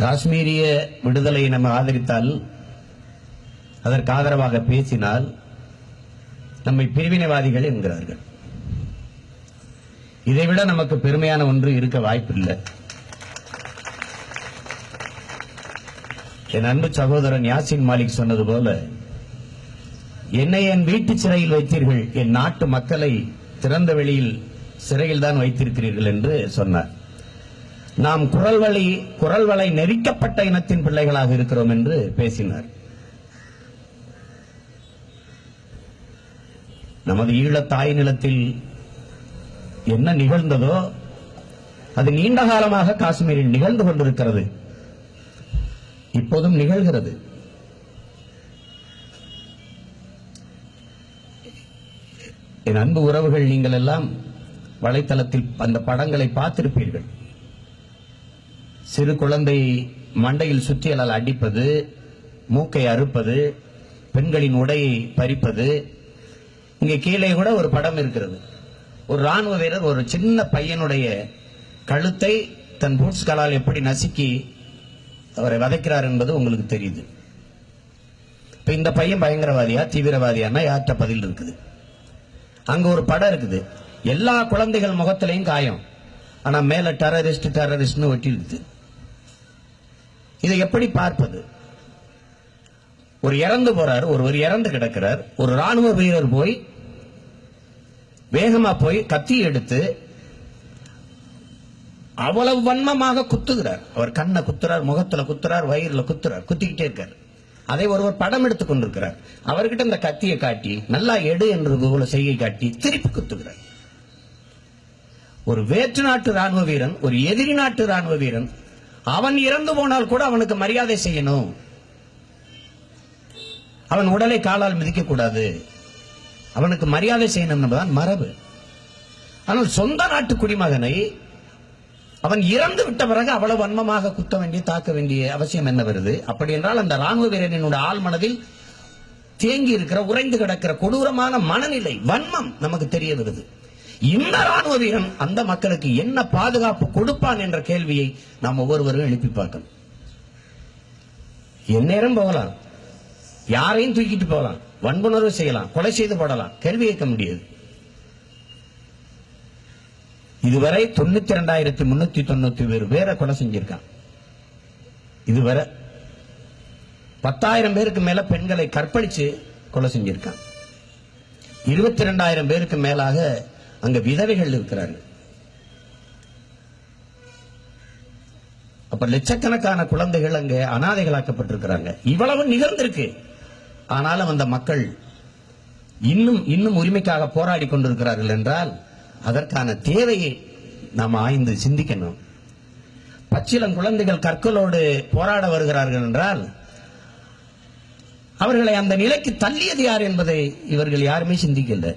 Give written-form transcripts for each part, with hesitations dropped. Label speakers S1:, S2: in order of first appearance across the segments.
S1: காஷ்மீரிய விடுதலையை நம்ம ஆதரித்தால், அதற்கு ஆதரவாக பேசினால் நம்மை பிரிவினைவாதிகள் என்கிறார்கள். இதைவிட நமக்கு பெருமையான ஒன்று இருக்க வாய்ப்பில்லை. என் அன்பு சகோதரன் யாசின் மாலிக் சொன்னது போல, என்னை என் வீட்டு சிறையில் வைத்தீர்கள், என் நாட்டு மக்களை திறந்த வெளியில் சிறையில் தான் வைத்திருக்கிறீர்கள் என்று சொன்னார். நாம் குரல் வளை நெரிக்கப்பட்ட இனத்தின் பிள்ளைகளாக இருக்கிறோம் என்று பேசினார். நமது ஈழத் தாய் நிலத்தில் என்ன நிகழ்ந்ததோ அது நீண்ட காலமாக காஷ்மீரில் நிகழ்ந்து கொண்டிருக்கிறது, இப்போதும் நிகழ்கிறது. என் அன்பு உறவுகள், நீங்கள் எல்லாம் வலைத்தளத்தில் அந்த படங்களை பார்த்திருப்பீர்கள். சிறு குழந்தை மண்டையில் சுற்றியலால் அடிப்பது, மூக்கை அறுப்பது, பெண்களின் உடையை பறிப்பது. இங்கே கீழே கூட ஒரு படம் இருக்கிறது. ஒரு ராணுவ வீரர் ஒரு சின்ன பையனுடைய கழுத்தை தன் பூட்ஸ் காலால் எப்படி நசுக்கி அவரை வதைக்கிறார் என்பது உங்களுக்கு தெரியுது. இப்ப இந்த பையன் பயங்கரவாதியா தீவிரவாதியானா யார்கிட்ட பதில் இருக்குது? அங்க ஒரு படம் இருக்குது. எல்லா குழந்தைகள் முகத்திலையும் காயம், ஆனா மேல டெரரிஸ்ட் ஒட்டி இருக்குது. இதை எப்படி பார்ப்பது? ஒரு இறந்து போறார், ஒருவர் இறந்து கிடக்கிறார். ஒரு ராணுவ வீரர் போய் வேகமா போய் கத்தி எடுத்து அவ்வளவு வன்மமாக குத்துகிறார். அவர் கண்ணை குத்துறார், முகத்துல குத்துறார், வயிறுல குத்துறார், குத்திக்கிட்டே இருக்கார். அதை ஒருவர் படம் எடுத்துக் கொண்டிருக்கிறார். அவர்கிட்ட இந்த கத்தியை காட்டி நல்லா எடு என்றது போல செய்கை காட்டி திருப்பி குத்துகிறார். ஒரு வேற்று நாட்டு ராணுவ வீரன், ஒரு எதிரி நாட்டு ராணுவ வீரன், அவன் இறந்து போனால் கூட அவனுக்கு மரியாதை செய்யணும். அவன் உடலை காலால் மிதிக்க கூடாது, அவனுக்கு மரியாதை செய்யணும் என்பதுதான் மரபு. ஆனால் சொந்த நாட்டு குடிமகனை அவன் இறந்து விட்ட பிறகு அவ்வளவு வன்மமாக குத்த வேண்டிய தாக்க வேண்டிய அவசியம் என்ன வருது? அப்படி என்றால் அந்த ராணுவ வீரனுடைய ஆள் மனதில் தேங்கி இருக்கிற, உறைந்து கிடக்கிற கொடூரமான மனநிலை, வன்மம் நமக்கு தெரிய வருது. இந்த ராணுவ வீரன் அந்த மக்களுக்கு என்ன பாதுகாப்பு கொடுப்பான் என்ற கேள்வியை நாம் ஒவ்வொருவரும் எழுப்பி பார்க்கணும். எந்நேரம் போகலாம், யாரையும் தூக்கிட்டு போகலாம், வன்புணர்வு செய்யலாம், கொலை செய்து போடலாம், கேள்வி கேட்க முடியாது. இதுவரை 92,390 பேரை கொலை செஞ்சிருக்கான். இதுவரை 10,000 பேருக்கு மேல பெண்களை கற்பழிச்சு கொலை செஞ்சிருக்கான். 22,000 பேருக்கு மேலாக அங்க விதவைகள் இருக்கிறார்கள். அப்ப லட்சக்கணக்கான குழந்தைகள் அங்க அனாதைகளாக்கப்பட்டிருக்கிறாங்க. இவ்வளவு நிகழ்ந்திருக்கு. ஆனாலும் அந்த மக்கள் இன்னும் உரிமைக்காக போராடி கொண்டிருக்கிறார்கள் என்றால் அதற்கான தேவையை நாம் ஆய்ந்து சிந்திக்கணும். பச்சிளம் குழந்தைகள் கற்களோடு போராட வருகிறார்கள் என்றால் அவர்களை அந்த நிலைக்கு தள்ளியது யார் என்பதை இவர்கள் யாருமே சிந்திக்கல.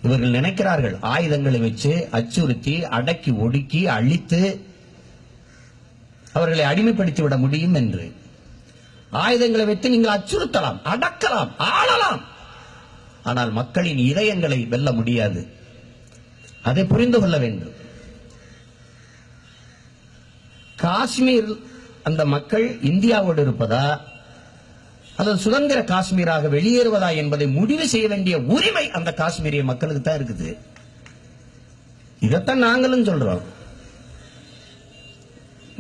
S1: இவர்கள் நினைக்கிறார்கள் ஆயுதங்களை வச்சு அச்சுறுத்தி அடக்கி ஒடுக்கி அழித்து அவர்களை அடிமைப்படுத்தி விட முடியும் என்று. ஆயுதங்களை வைத்து நீங்கள் அச்சுறுத்தலாம், அடக்கலாம், ஆளலாம், ஆனால் மக்களின் இதயங்களை வெல்ல முடியாது. அதை புரிந்து கொள்ள வேண்டும். காஷ்மீர் அந்த மக்கள் இந்தியாவோடு இருப்பதா அல்லது சுதந்திர காஷ்மீராக வெளியேறுவதா என்பதை முடிவு செய்ய வேண்டிய உரிமை அந்த காஷ்மீரிய மக்களுக்கு தான் இருக்குது. இதைத்தான் நாங்களும் சொல்றோம்.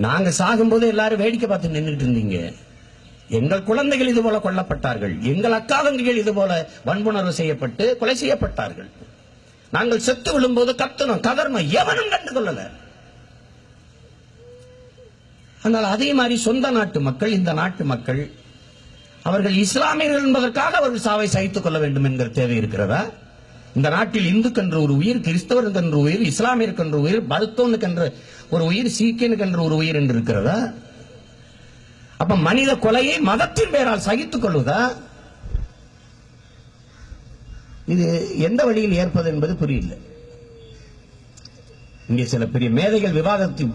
S1: நாங்க சாகும்போது எல்லாரும் வேடிக்கை பார்த்து நின்றுட்டு இருந்தீங்க. எங்கள் குழந்தைகள் இது போல கொல்லப்பட்டார்கள், எங்கள் அக்கா தங்கைகள் இது போல வன்புணர்வு செய்யப்பட்டு கொலை செய்யப்பட்டார்கள். நாங்கள் செத்து விழும்போது கத்தணும், கதறணும், எவனும் கண்டுகொள்ளல. ஆனால் அதே மாதிரி சொந்த நாட்டு மக்கள், இந்த நாட்டு மக்கள், அவர்கள் இஸ்லாமியர்கள் என்பதற்காக அவர்கள் சாவை சகித்துக் கொள்ள வேண்டும் என்கிற தேவை இருக்கிறதா? இந்த நாட்டில் இந்துக்கென்ற ஒரு உயிர், கிறிஸ்தவருக்கு என்ற உயிர், இஸ்லாமியருக்கு என்ற உயிர், பௌத்தனுக்கு என்ற ஒரு உயிர், சீக்கியனுக்கு என்ற ஒரு உயிர் என்று இருக்கிறதா? அப்ப மனித கொலையை மதத்தின் பேரால் சகித்துக் கொள்வதா? இது எந்த வழியில் ஏற்பது என்பது புரியல. இங்கே சில பெரிய மேதைகள்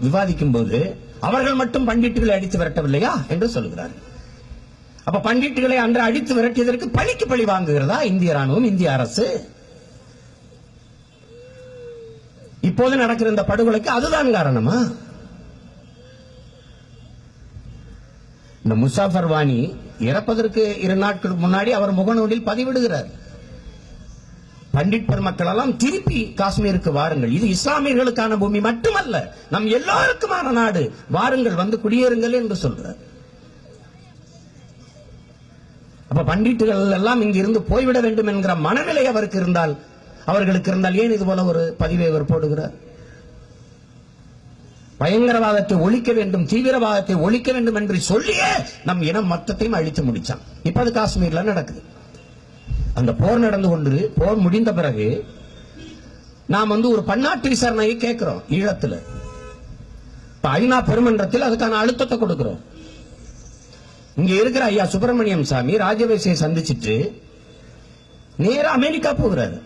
S1: விவாதிக்கும் போது அவர்கள் மட்டும் பண்டிட்டுகளை அடித்து விரட்டவில்லையா என்று சொல்கிறார்கள். அப்ப பண்டிட்டுகளை அன்று அடித்து விரட்டியதற்கு பழிக்கு பழி வாங்குகிறதா இந்திய ராணுவம், இந்திய அரசு? இப்போது நடக்கிற இந்த படுகொலைக்கு அதுதான் காரணமா? இந்த முசாஃபர் வாணி இறப்பதற்கு 2 நாட்களுக்கு முன்னாடி அவர் முகநூலில் பதிவிடுகிறார், பண்டிட் பெருமக்கள் எல்லாம் திருப்பி காஷ்மீருக்கு வாருங்கள், இது இஸ்லாமியர்களுக்கான பூமி மட்டுமல்ல, நம் எல்லாருக்குமான நாடு, வாருங்கள் வந்து குடியேறுங்கள் என்று சொல்றார். அப்ப பண்டிட்டுகள் எல்லாம் இங்கிருந்து போய்விட வேண்டும் என்கிற மனநிலை அவருக்கு இருந்தால், அவர்களுக்கு இருந்தால் ஏன் இது போல ஒரு பதிவை அவர் போடுகிறார்? பயங்கரவாதத்தை ஒழிக்க வேண்டும், தீவிரவாதத்தை ஒழிக்க வேண்டும் என்று சொல்லியே நம் இனம் மொத்தத்தையும் அழித்து முடிச்சான். இப்ப அது காஷ்மீர்ல நடக்குது. அந்த போர் நடந்து கொண்டு போர் முடிந்த பிறகு நாம் ஒரு பன்னாட்டு விசாரணையை கேட்கிறோம் ஈழத்துல. ஐநா பெருமன்றத்தில் அதுக்கான அழுத்தத்தை கொடுக்கிறோம். இங்க இருக்கிற ஐயா சுப்பிரமணியம் சாமி ராஜபக்சே சந்திச்சுட்டு நேரா அமெரிக்கா போகிறாரு.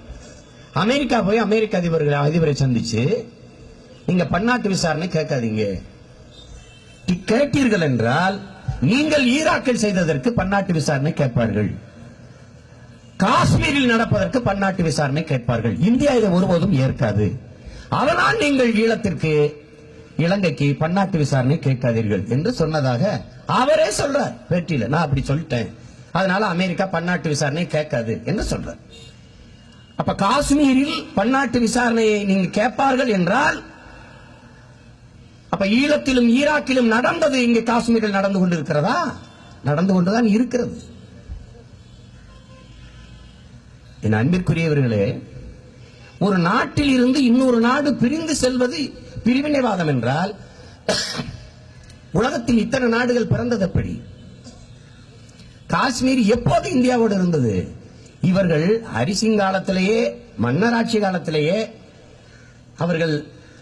S1: அமெரிக்கா போய் அமெரிக்க அதிபரை சந்திச்சு, நீங்க பன்னாட்டு விசாரணை கேட்காதீங்க, கேட்டீர்கள் என்றால் நீங்கள் ஈராக்கில் செய்ததற்கு பன்னாட்டு விசாரணை கேட்பார்கள், காஷ்மீரில் நடப்பதற்கு பன்னாட்டு விசாரணை கேட்பார்கள், இந்தியா இதை ஒருபோதும் ஏற்காது, அதனால் நீங்கள் ஈழத்திற்கு இலங்கைக்கு பன்னாட்டு விசாரணை கேட்காதீர்கள் என்று சொன்னதாக அவரே சொல்றார் பேட்டியில. நான் அப்படி சொல்லிட்டேன், அதனால அமெரிக்கா பன்னாட்டு விசாரணை கேட்காது என்று சொல்றார். அப்ப காஷ்மீரில் பன்னாட்டு விசாரணையை நீங்க கேட்பார்கள் என்றால், அப்ப ஈழத்திலும் ஈராக்கிலும் நடந்தது இங்கே காஷ்மீரில் நடந்து கொண்டிருக்கிறதா? நடந்து கொண்டுதான் இருக்கிறது. என் அன்பிற்குரியவர்களே, ஒரு நாட்டில் இருந்து இன்னொரு நாடு பிரிந்து செல்வது பிரிவினைவாதம் என்றால், உலகத்தில் இத்தனை நாடுகள் பிறந்தது எப்படி? காஷ்மீர் எப்போது இந்தியாவோடு இருந்தது? இவர்கள் ஹரிசிங் காலத்திலேயே, மன்னராட்சி காலத்திலேயே அவர்கள்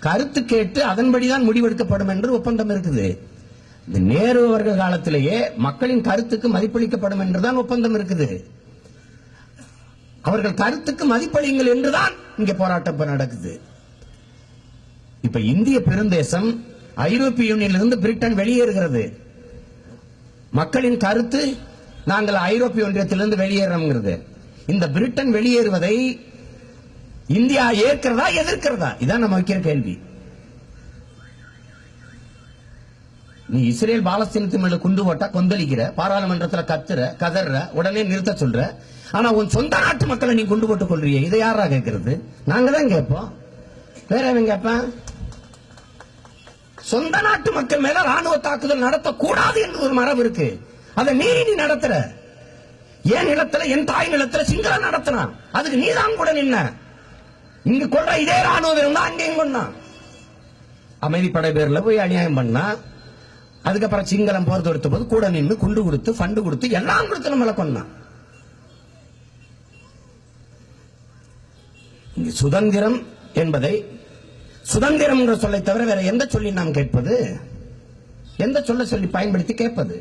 S1: கருத்து கேட்டு அதன்படிதான் முடிவெடுக்கப்படும் என்று ஒப்பந்தம் இருக்குது. இந்த நேரு அவர்கள் காலத்திலேயே மக்களின் கருத்துக்கு மதிப்பளிக்கப்படும் என்றுதான் ஒப்பந்தம் இருக்குது. அவர்கள் கருத்துக்கு மதிப்பளியுங்கள் என்றுதான் இங்கே போராட்டம் நடக்குது. இப்ப இந்திய பெருந்தேசம் ஐரோப்பிய யூனியனிலிருந்து பிரிட்டன் வெளியேறுகிறது. மக்களின் கருத்து, நாங்கள் ஐரோப்பிய ஒன்றியத்திலிருந்து வெளியேறோம்ங்கிறது. இந்த பிரிட்டன் வெளியேறுவதை இந்தியா ஏற்கிறதா எதிர்க்கிறதா? இதான் நம்ம வைக்கிற கேள்வி. நீ இஸ்ரேல் பாலஸ்தீனத்து மேல குண்டு போட்டா கொந்தளிக்கிற, பாராளுமன்றத்தில் கத்துற, கதற, உடனே நிறுத்த சொல்ற. ஆனா உன் சொந்த நாட்டு மக்களை நீ குண்டு போட்டுக் கொள்றிய, இதை யாரா கேட்கறது? நாங்க தான் கேட்போம், வேற எவன் கேட்பான்? சொந்த நாட்டு மக்கள் மேல ராணுவ தாக்குதல் நடத்தக்கூடாது என்று ஒரு மரபு இருக்கு, அதை மீறி நீ நடத்துற. என் நிலத்துல, என் தாய் நிலத்துல சிங்களம் நடத்தினான், அதுக்கு நீதான் கூட நின்ன. இங்க கொள்ற இதே ராணுவ வீரன் தான் அங்கேயும் கொண்டான். அமைதிப்படை பேர்ல போய் அநியாயம் பண்ணா, அதுக்கப்புறம் சிங்களம் போர் தொடுத்த போது கூட நின்று குண்டு கொடுத்து, ஃபண்டு கொடுத்து, எல்லாம் கொடுத்து நம்மளை கொண்டான். சுதந்திரம் என்பதை, சுதந்திரம் என்ற சொல்லை தவிர வேற எந்த சொல்லி நாம் கேட்பது? எந்த சொல்ல சொல்லி பயன்படுத்தி கேட்பது?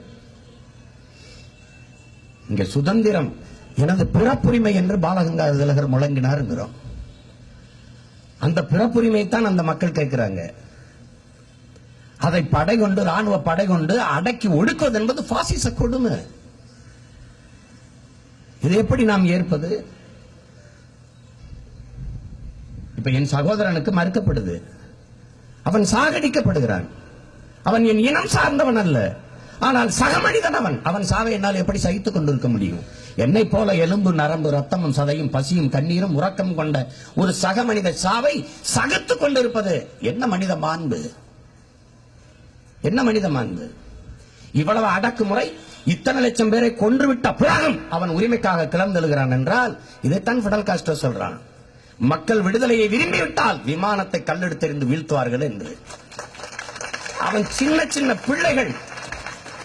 S1: இங்க சுதந்திரம் எனது பிறப்புரிமை என்று பாலகங்காதர திலகர் முழங்கினார். அந்த பிறப்புரிமை தான் அந்த மக்கள் கேட்கிறாங்க. அதை படை கொண்டு, ராணுவ படை கொண்டு அடக்கி ஒடுக்குவது என்பது பாசிச கொடுமை. இதை எப்படி நாம் ஏற்பது? இப்ப என் சகோதரனுக்கு மறுக்கப்படுது, அவன் சாகடிக்கப்படுகிறான். அவன் என் இனம் சார்ந்தவன் அல்ல, ஆனால் சக மனிதன் அவன். அவன் சாவை என்னால் எப்படி சகித்துக் கொண்டிருக்க முடியும்? என்னை போல எலும்பு நரம்பு ரத்தமும் சதையும் பசியும் கண்ணீரும் உறக்கம் கொண்ட ஒரு சக மனித சாவை சகித்துக் கொண்டிருப்பது என்ன மனித மாண்பு? என்ன மனித மாண்பு? இவ்வளவு அடக்குமுறை, இத்தனை லட்சம் பேரை கொன்றுவிட்ட பிறகும் அவன் உரிமைக்காக கிளர்ந்தெழுகிறான் என்றால், இதைத்தான் பிடல் காஸ்ட்ரோ சொல்றான், மக்கள் விடுதலையை விரும்பிவிட்டால் விமானத்தை கல்லெடுத்தெறிந்து வீழ்த்துவார்கள் என்று. அவன் சின்ன சின்ன பிள்ளைகள்,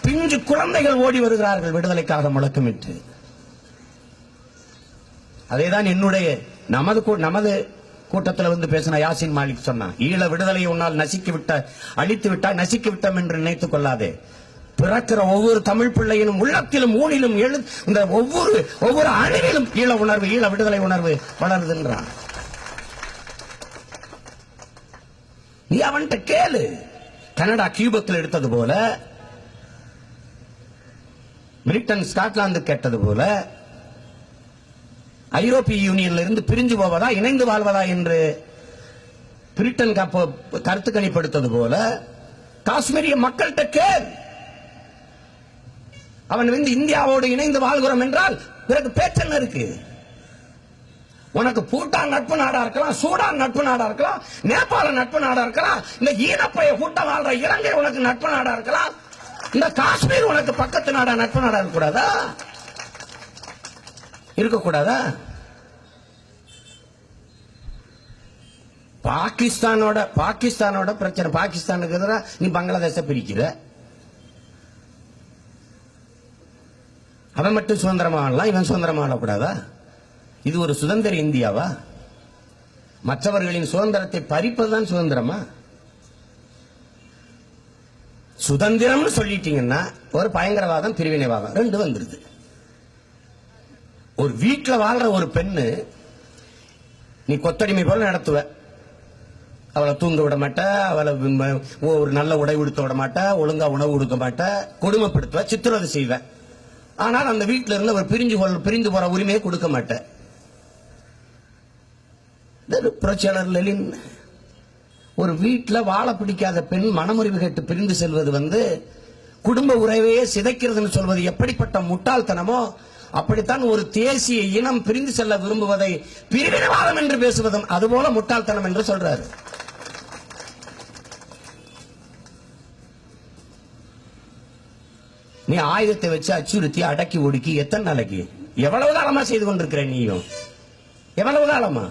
S1: பிஞ்சு குழந்தைகள் ஓடி வருகிறார்கள் விடுதலைக்காக முழக்கமிட்டு. அதேதான் என்னுடைய நமது கூட்டத்தில் வந்து பேசின யாசின் மாலிக் சொன்னான், ஈழ விடுதலையை உன்னால் அழித்து விட்டால் நசிக்கி விட்டோம் என்று நினைத்துக் கொள்ளாதே. பிறக்கிற ஒவ்வொரு தமிழ் பிள்ளையிலும் உள்ளத்திலும் ஊனிலும் இந்த ஒவ்வொரு அணுவிலும் ஈழ உணர்வு, ஈழ விடுதலை உணர்வு வளருதுன்றான். நீ அவன்கிட்ட கேளு. கனடா கியூபக்கில் எடுத்தது போல, பிரிட்டன் ஸ்காட்லாந்து கேட்டது போல, ஐரோப்பிய யூனியன்ல இருந்து பிரிஞ்சு போவதா இணைந்து வாழ்வதா என்று பிரிட்டன் கருத்து கணிப்படுத்தது போல, காஷ்மீரிய மக்கள்கிட்ட கேள். அவன் இந்தியாவோடு இணைந்து வாழ்கிறோம் என்றால் பிறகு பேச்சென்ன இருக்கு? உனக்கு பூட்டான் நட்பு நாடா இருக்கலாம், சூடான் நட்பு நாடா இருக்கலாம், நேபாள நட்பு நாடா இருக்கலாம், இந்த ஈனப்பைய கூட்டம் வாழ்ற இலங்கை உனக்கு நட்பு நாடா இருக்கலாம், இந்த காஷ்மீர் உனக்கு பக்கத்து நாடா நட்பு நாடா இருக்கக்கூடாதா? இருக்கக்கூடாதா? பாகிஸ்தானோட பிரச்சனை. பாகிஸ்தானுக்கு எதிராக நீ பங்களாதேச பிரிக்கிற. அவன் மட்டும் சுதந்திரமா ஆளலாம், இவன் சுதந்திரமா ஆளக்கூடாதா? இது ஒரு சுதந்திர இந்தியாவா? மற்றவர்களின் சுதந்திரத்தை பறிப்பதுதான் சுதந்திரமா? சுதந்திரம் சொல்லிட்டீங்கன்னா ஒரு பயங்கரவாதம், பிரிவினைவாதம் ரெண்டு வந்துருது. ஒரு வீட்டில் வாழ்ற ஒரு பெண்ணு நீ கொத்தடிமை போல நடத்துவ. அவளை தூங்க விட மாட்ட, அவளை ஒரு நல்ல உடை உடுத்த விட மாட்ட, ஒழுங்கா உணவு கொடுக்க மாட்ட, கொடுமைப்படுத்துவ, சித்திரவதை செய்வ. ஆனால் அந்த வீட்டில இருந்து அவர் பிரிந்து போற உரிமையை கொடுக்க மாட்ட. புரட்சியாளர் லெனின் ஒரு வீட்டில் வாழ பிடிக்காத பெண் மனமுறிவு கேட்டு பிரிந்து செல்வது குடும்ப உறவையே சிதைக்கிறதுன்னு சொல்வது எப்படிப்பட்ட முட்டாள்தனமோ அப்படித்தான் ஒரு தேசிய இனம் பிரிந்து செல்ல விரும்புவதை பிரிவினைவாதம் என்று பேசுவதும் அதுபோல முட்டாள்தனம் என்று சொல்றாரு. நீ ஆயுதத்தை வச்சு அச்சுறுத்தி அடக்கி ஒடுக்கி எத்தனை நாளைக்கு, எவ்வளவு காலமா செய்து கொண்டிருக்கிற நீயும்? எவ்வளவு காலமா?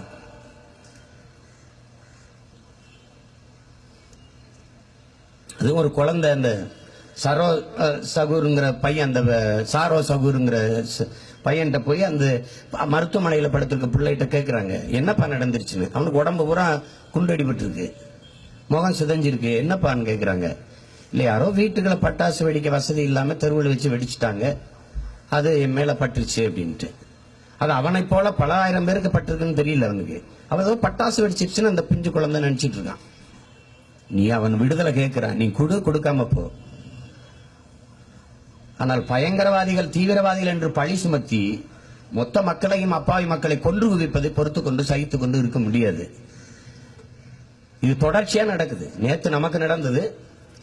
S1: அது ஒரு குழந்தை, அந்த சரோ சகுருங்கிற பையன், அந்த சாரோ சகுருங்கிற பையன்கிட்ட போய் அந்த மருத்துவமனையில் படுத்திருக்க பிள்ளைகிட்ட கேட்குறாங்க, என்னப்பா நடந்துருச்சுன்னு. அவனுக்கு உடம்பு பூரா குண்டடிபட்டு இருக்கு, முகம் சிதைஞ்சிருக்கு, என்னப்பான்னு கேட்குறாங்க. இல்லை, யாரோ வீட்டுகளை பட்டாசு வெடிக்க வசதி இல்லாமல் தெருவில் வச்சு வெடிச்சுட்டாங்க, அது என் மேலே பட்டுருச்சு அப்படின்ட்டு. அது அவனை போல பல ஆயிரம் பேருக்கு பட்டிருக்குன்னு தெரியல அவனுக்கு. அவன் ஏதோ பட்டாசு வெடிச்சிருச்சுன்னு அந்த பிஞ்சு குழந்தை நினைச்சிட்டு இருக்கான். நீ அவன் விடுதலை கேட்கிறான், நீ கொடுக்காம போ. ஆனால் பயங்கரவாதிகள், தீவிரவாதிகள் என்று பழி சுமத்தி மொத்த மக்களையும், அப்பாவி மக்களை கொன்று குவிப்பதை பொறுத்து கொண்டு சகித்துக் கொண்டு இருக்க முடியாது. இது தொடர்ச்சியா நடக்குது. நேற்று நமக்கு நடந்தது,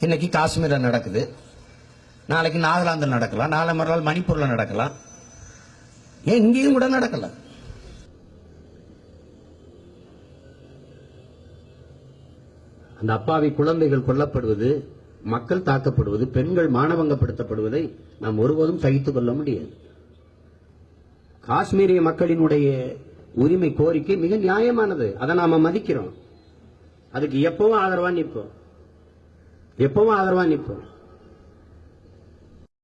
S1: இன்னைக்கு காஷ்மீர்ல நடக்குது, நாளைக்கு நாகாலாந்தில் நடக்கலாம், நாளை மறுநாள் மணிப்பூர்ல நடக்கலாம், ஏன் இங்கேயும் கூட நடக்கலாம். அந்த அப்பாவி குழந்தைகள் கொல்லப்படுவது, மக்கள் தாக்கப்படுவது, பெண்கள் மானபங்கப்படுத்தப்படுவதை நாம் ஒருபோதும் சகித்துக் கொள்ள முடியாது. காஷ்மீரிய மக்களினுடைய உரிமை கோரிக்கை மிக நியாயமானது, அதை நாம மதிக்கிறோம். அதுக்கு எப்பவும் ஆதரவா நிற்போம்.